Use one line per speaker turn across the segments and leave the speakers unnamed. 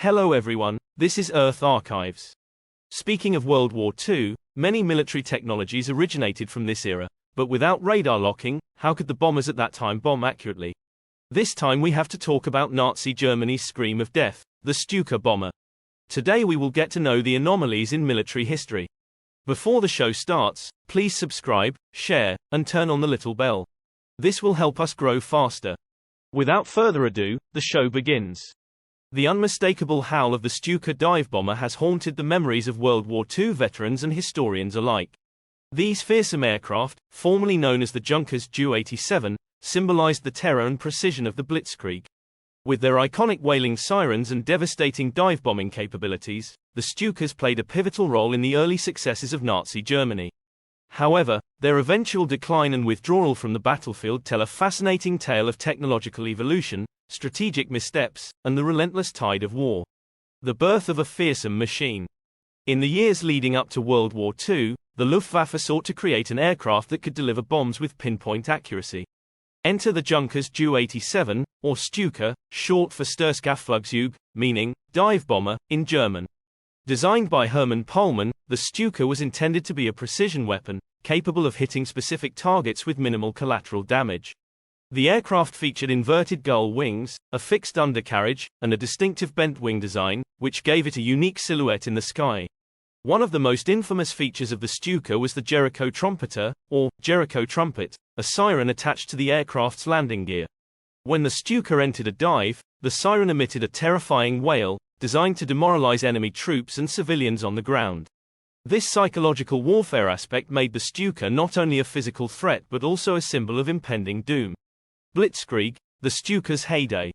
Hello everyone, this is Earth Archives. Speaking of World War II, many military technologies originated from this era, but without radar locking, how could the bombers at that time bomb accurately? This time we have to talk about Nazi Germany's scream of death, the Stuka bomber. Today we will get to know the anomalies in military history. Before the show starts, please subscribe, share, and turn on the little bell. This will help us grow faster. Without further ado, the show begins. The unmistakable howl of the Stuka dive bomber has haunted the memories of World War II veterans and historians alike. These fearsome aircraft, formerly known as the Junkers Ju-87, symbolized the terror and precision of the Blitzkrieg. With their iconic wailing sirens and devastating dive bombing capabilities, the Stukas played a pivotal role in the early successes of Nazi Germany. However, their eventual decline and withdrawal from the battlefield tell a fascinating tale of technological evolution, strategic missteps, and the relentless tide of war. The birth of a fearsome machine. In the years leading up to World War II, the Luftwaffe sought to create an aircraft that could deliver bombs with pinpoint accuracy. Enter the Junkers Ju-87, or Stuka, short for Sturzkampfflugzeug, meaning dive bomber in German. Designed by Hermann Pohlmann, the Stuka was intended to be a precision weapon, capable of hitting specific targets with minimal collateral damage. The aircraft featured inverted gull wings, a fixed undercarriage, and a distinctive bent wing design, which gave it a unique silhouette in the sky. One of the most infamous features of the Stuka was the Jericho trumpeter, or Jericho trumpet, a siren attached to the aircraft's landing gear. When the Stuka entered a dive, the siren emitted a terrifying wail, designed to demoralize enemy troops and civilians on the ground. This psychological warfare aspect made the Stuka not only a physical threat but also a symbol of impending doom. Blitzkrieg, the Stuka's heyday.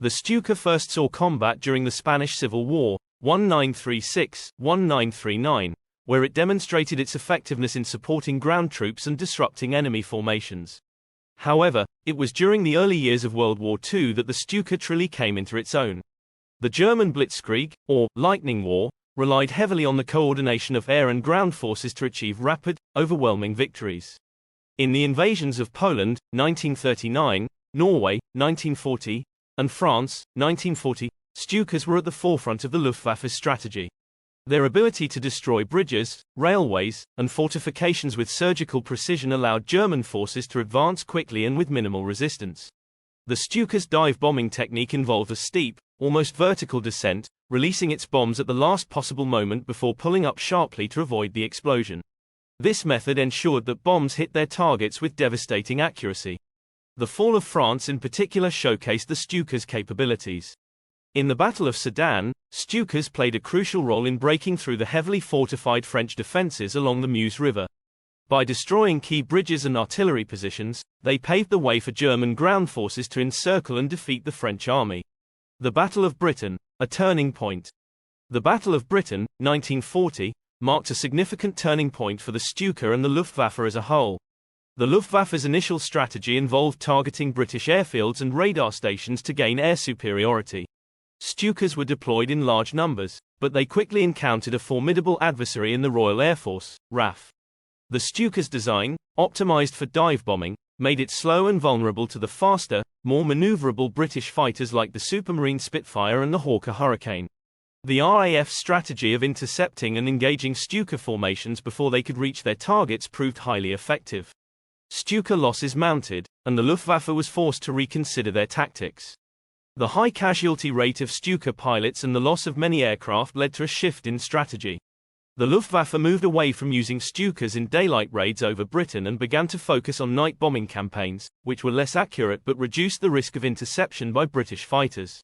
The Stuka first saw combat during the Spanish Civil War, 1936-1939, where it demonstrated its effectiveness in supporting ground troops and disrupting enemy formations. However, it was during the early years of World War II that the Stuka truly came into its own. The German Blitzkrieg, or Lightning War, relied heavily on the coordination of air and ground forces to achieve rapid, overwhelming victories. In the invasions of Poland, 1939, Norway, 1940, and France, 1940, Stukas were at the forefront of the Luftwaffe's strategy. Their ability to destroy bridges, railways, and fortifications with surgical precision allowed German forces to advance quickly and with minimal resistance. The Stuka's dive bombing technique involved a steep, almost vertical descent, releasing its bombs at the last possible moment before pulling up sharply to avoid the explosion. This method ensured that bombs hit their targets with devastating accuracy. The fall of France in particular showcased the Stuka's capabilities. In the Battle of Sedan, Stukas played a crucial role in breaking through the heavily fortified French defenses along the Meuse River. By destroying key bridges and artillery positions, they paved the way for German ground forces to encircle and defeat the French army. The Battle of Britain, a turning point. The Battle of Britain, 1940, marked a significant turning point for the Stuka and the Luftwaffe as a whole. The Luftwaffe's initial strategy involved targeting British airfields and radar stations to gain air superiority. Stukas were deployed in large numbers, but they quickly encountered a formidable adversary in the Royal Air Force, RAF. The Stuka's design, optimized for dive bombing, made it slow and vulnerable to the faster, more maneuverable British fighters like the Supermarine Spitfire and the Hawker Hurricane. The RAF's strategy of intercepting and engaging Stuka formations before they could reach their targets proved highly effective. Stuka losses mounted, and the Luftwaffe was forced to reconsider their tactics. The high casualty rate of Stuka pilots and the loss of many aircraft led to a shift in strategy. The Luftwaffe moved away from using Stukas in daylight raids over Britain and began to focus on night bombing campaigns, which were less accurate but reduced the risk of interception by British fighters.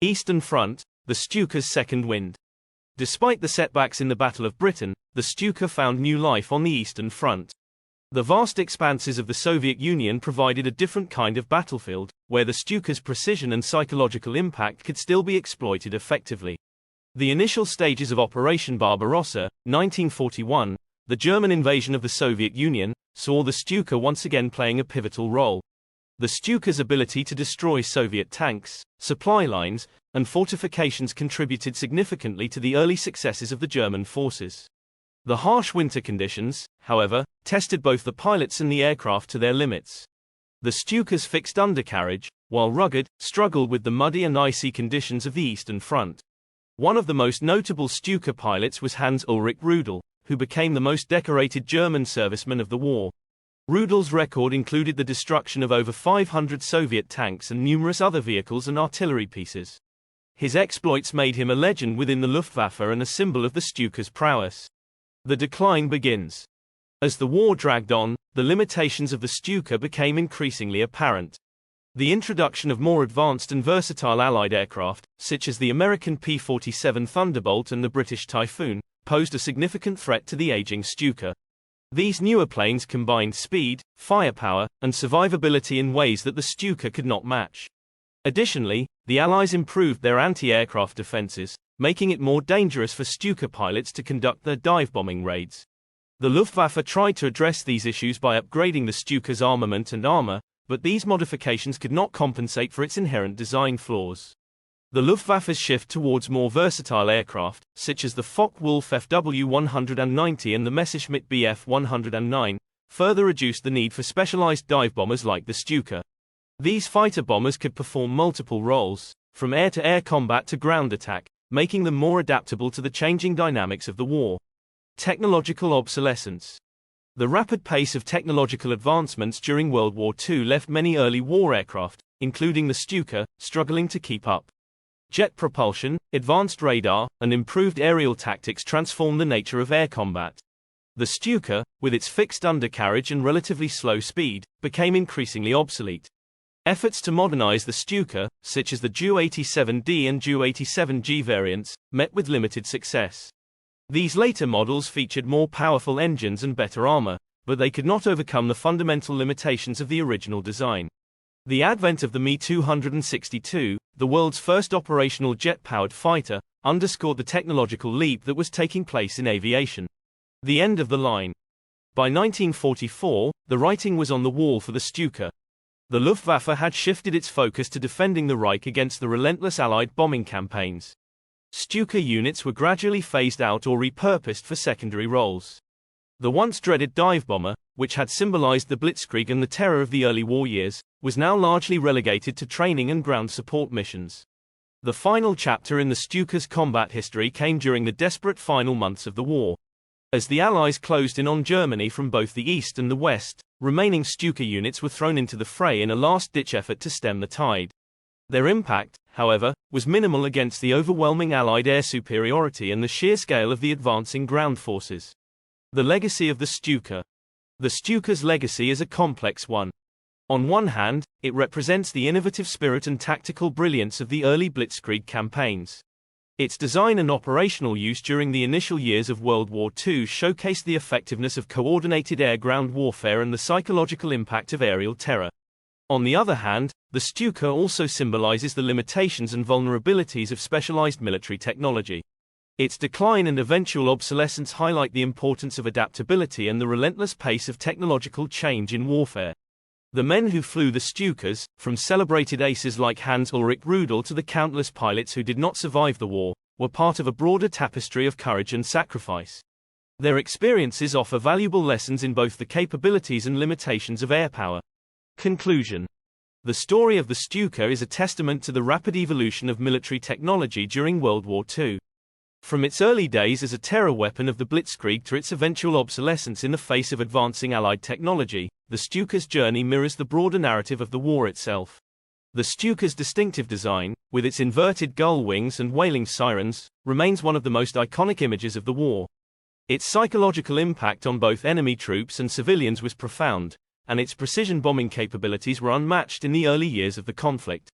Eastern Front, the Stuka's second wind. Despite the setbacks in the Battle of Britain, the Stuka found new life on the Eastern Front. The vast expanses of the Soviet Union provided a different kind of battlefield, where the Stuka's precision and psychological impact could still be exploited effectively. The initial stages of Operation Barbarossa, 1941, the German invasion of the Soviet Union, saw the Stuka once again playing a pivotal role. The Stuka's ability to destroy Soviet tanks, supply lines, and fortifications contributed significantly to the early successes of the German forces. The harsh winter conditions, however, tested both the pilots and the aircraft to their limits. The Stuka's fixed undercarriage, while rugged, struggled with the muddy and icy conditions of the Eastern Front. One of the most notable Stuka pilots was Hans Ulrich Rudel, who became the most decorated German serviceman of the war. Rudel's record included the destruction of over 500 Soviet tanks and numerous other vehicles and artillery pieces. His exploits made him a legend within the Luftwaffe and a symbol of the Stuka's prowess. The decline begins. As the war dragged on, the limitations of the Stuka became increasingly apparent. The introduction of more advanced and versatile Allied aircraft, such as the American P-47 Thunderbolt and the British Typhoon, posed a significant threat to the aging Stuka. These newer planes combined speed, firepower, and survivability in ways that the Stuka could not match. Additionally, the Allies improved their anti-aircraft defenses, making it more dangerous for Stuka pilots to conduct their dive-bombing raids. The Luftwaffe tried to address these issues by upgrading the Stuka's armament and armor, but these modifications could not compensate for its inherent design flaws. The Luftwaffe's shift towards more versatile aircraft, such as the Focke-Wulf FW-190 and the Messerschmitt Bf-109, further reduced the need for specialized dive bombers like the Stuka. These fighter bombers could perform multiple roles, from air-to-air combat to ground attack, making them more adaptable to the changing dynamics of the war. Technological obsolescence. The rapid pace of technological advancements during World War II left many early war aircraft, including the Stuka, struggling to keep up. Jet propulsion, advanced radar, and improved aerial tactics transformed the nature of air combat. The Stuka, with its fixed undercarriage and relatively slow speed, became increasingly obsolete. Efforts to modernize the Stuka, such as the Ju-87D and Ju-87G variants, met with limited success. These later models featured more powerful engines and better armor, but they could not overcome the fundamental limitations of the original design. The advent of the Me-262, the world's first operational jet-powered fighter, underscored the technological leap that was taking place in aviation. The end of the line. By 1944, the writing was on the wall for the Stuka. The Luftwaffe had shifted its focus to defending the Reich against the relentless Allied bombing campaigns. Stuka units were gradually phased out or repurposed for secondary roles. The once dreaded dive bomber, which had symbolized the Blitzkrieg and the terror of the early war years, was now largely relegated to training and ground support missions. The final chapter in the Stuka's combat history came during the desperate final months of the war. As the Allies closed in on Germany from both the east and the west, remaining Stuka units were thrown into the fray in a last-ditch effort to stem the tide. Their impact, however, was minimal against the overwhelming Allied air superiority and the sheer scale of the advancing ground forces. The legacy of the Stuka. The Stuka's legacy is a complex one. On one hand, it represents the innovative spirit and tactical brilliance of the early Blitzkrieg campaigns. Its design and operational use during the initial years of World War II showcased the effectiveness of coordinated air-ground warfare and the psychological impact of aerial terror. On the other hand, the Stuka also symbolizes the limitations and vulnerabilities of specialized military technology. Its decline and eventual obsolescence highlight the importance of adaptability and the relentless pace of technological change in warfare. The men who flew the Stukas, from celebrated aces like Hans Ulrich Rudel to the countless pilots who did not survive the war, were part of a broader tapestry of courage and sacrifice. Their experiences offer valuable lessons in both the capabilities and limitations of air power. Conclusion. The story of the Stuka is a testament to the rapid evolution of military technology during World War II. From its early days as a terror weapon of the Blitzkrieg to its eventual obsolescence in the face of advancing Allied technology, the Stuka's journey mirrors the broader narrative of the war itself. The Stuka's distinctive design, with its inverted gull wings and wailing sirens, remains one of the most iconic images of the war. Its psychological impact on both enemy troops and civilians was profound, and its precision bombing capabilities were unmatched in the early years of the conflict.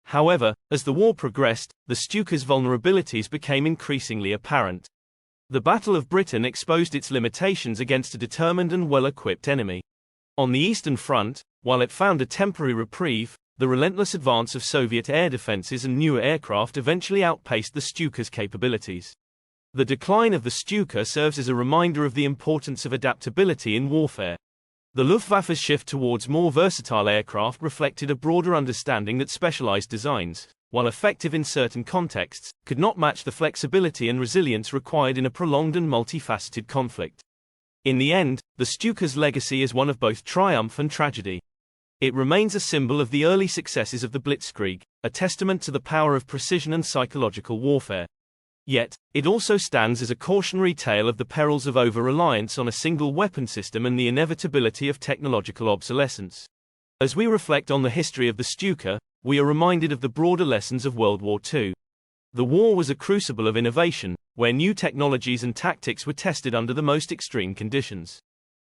However, as the war progressed, the Stuka's vulnerabilities became increasingly apparent. The Battle of Britain exposed its limitations against a determined and well-equipped enemy. On the Eastern Front, while it found a temporary reprieve, the relentless advance of Soviet air defenses and newer aircraft eventually outpaced the Stuka's capabilities. The decline of the Stuka serves as a reminder of the importance of adaptability in warfare. The Luftwaffe's shift towards more versatile aircraft reflected a broader understanding that specialized designs, while effective in certain contexts, could not match the flexibility and resilience required in a prolonged and multifaceted conflict. In the end, the Stuka's legacy is one of both triumph and tragedy. It remains a symbol of the early successes of the Blitzkrieg, a testament to the power of precision and psychological warfare. Yet, it also stands as a cautionary tale of the perils of over-reliance on a single weapon system and the inevitability of technological obsolescence. As we reflect on the history of the Stuka, we are reminded of the broader lessons of World War II. The war was a crucible of innovation, where new technologies and tactics were tested under the most extreme conditions.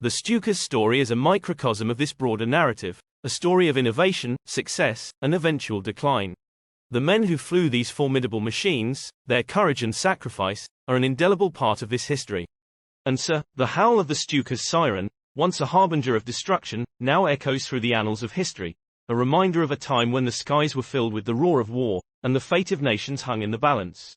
The Stuka's story is a microcosm of this broader narrative, a story of innovation, success, and eventual decline. The men who flew these formidable machines, their courage and sacrifice, are an indelible part of this history. And so, the howl of the Stuka's siren, once a harbinger of destruction, now echoes through the annals of history, a reminder of a time when the skies were filled with the roar of war, and the fate of nations hung in the balance.